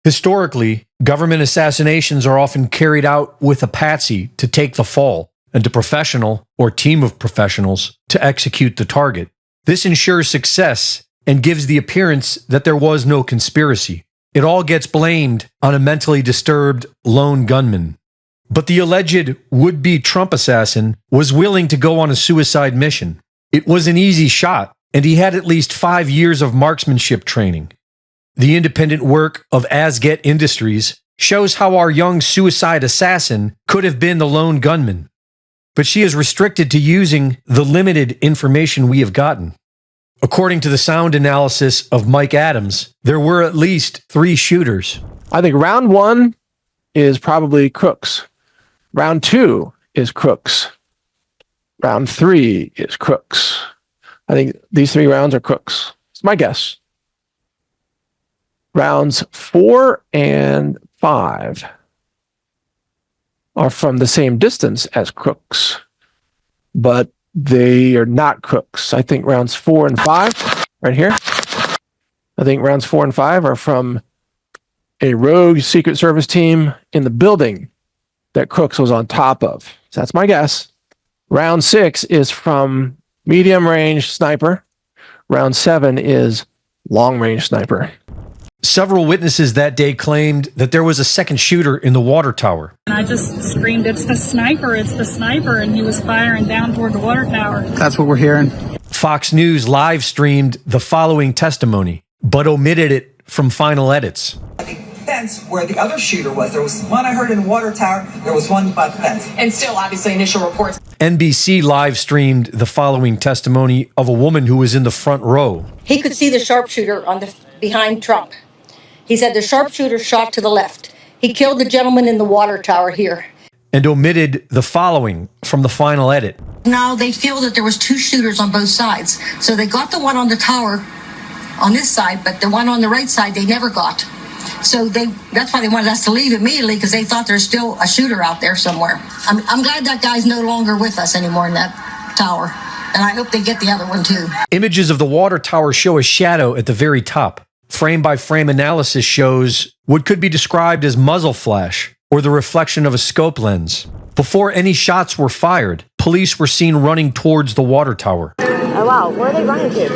Historically, government assassinations are often carried out with a patsy to take the fall and a professional or team of professionals to execute the target. This ensures success and gives the appearance that there was no conspiracy. It all gets blamed on a mentally disturbed lone gunman. But the alleged would-be Trump assassin was willing to go on a suicide mission. It was an easy shot, and he had at least 5 years of marksmanship training. The independent work of Asget Industries shows how our young suicide assassin could have been the lone gunman. But she is restricted to using the limited information we have gotten. According to the sound analysis of Mike Adams, there were at least 3 shooters. I think round 1 is probably Crooks. Round 2 is Crooks. Round 3 is Crooks. I think these 3 rounds are Crooks. It's my guess. Rounds 4 and 5 are from the same distance as Crooks, but they are not Crooks. I think rounds 4 and 5, right here. I think rounds 4 and 5 are from a rogue Secret Service team in the building that Crooks was on top of. So that's my guess. Round 6 is from medium range sniper. Round 7 is long range sniper. Several witnesses that day claimed that there was a second shooter in the water tower. And I just screamed, it's the sniper, and he was firing down toward the water tower. That's what we're hearing. Fox News live streamed the following testimony, but omitted it from final edits. Fence where the other shooter was. There was one I heard in the water tower. There was one by the fence. And still, obviously, initial reports. NBC live streamed the following testimony of a woman who was in the front row. He could see the sharpshooter behind Trump. He said the sharpshooter shot to the left. He killed the gentleman in the water tower here. And omitted the following from the final edit. Now they feel that there was 2 shooters on both sides. So they got the one on the tower on this side, but the one on the right side they never got. So that's why they wanted us to leave immediately, because they thought there's still a shooter out there somewhere. I'm glad that guy's no longer with us anymore in that tower. And I hope they get the other one too. Images of the water tower show a shadow at the very top. Frame-by-frame analysis shows what could be described as muzzle flash, or the reflection of a scope lens. Before any shots were fired, police were seen running towards the water tower. Oh wow, where are they running to?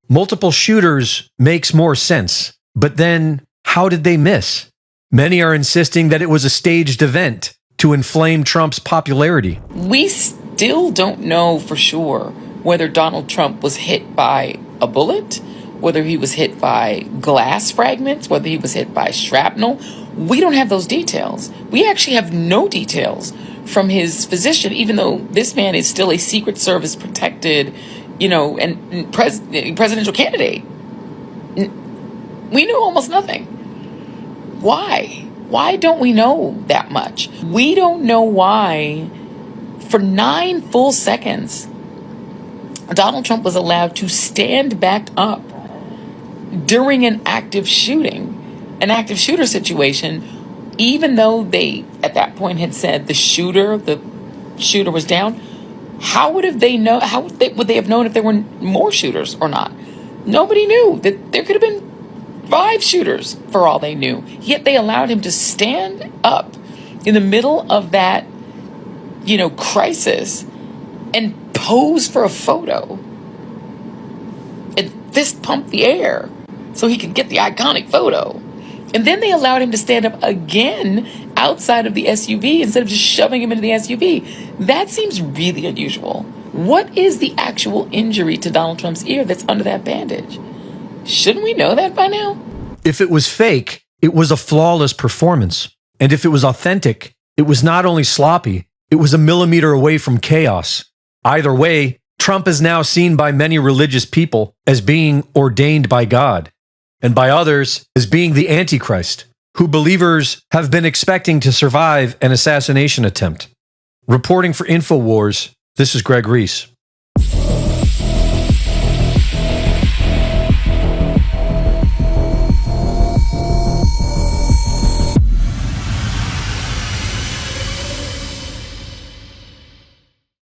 Multiple shooters makes more sense, but then how did they miss? Many are insisting that it was a staged event to inflame Trump's popularity. We still don't know for sure whether Donald Trump was hit by a bullet, whether he was hit by glass fragments, whether he was hit by shrapnel. We don't have those details. We actually have no details from his physician, even though this man is still a Secret Service protected, and presidential candidate. We knew almost nothing. Why? Why don't we know that much? We don't know why for 9 full seconds Donald Trump was allowed to stand back up during an active shooter situation, even though they at that point had said the shooter was down. How would they have known if there were more shooters or not? Nobody knew that there could have been 5 shooters for all they knew. Yet they allowed him to stand up in the middle of that, crisis and pose for a photo and fist pump the air so he could get the iconic photo. And then they allowed him to stand up again outside of the SUV instead of just shoving him into the SUV. That seems really unusual. What is the actual injury to Donald Trump's ear that's under that bandage? Shouldn't we know that by now? If it was fake, it was a flawless performance. And if it was authentic, it was not only sloppy, it was a millimeter away from chaos. Either way, Trump is now seen by many religious people as being ordained by God, and by others as being the Antichrist, who believers have been expecting to survive an assassination attempt. Reporting for InfoWars, this is Greg Reese.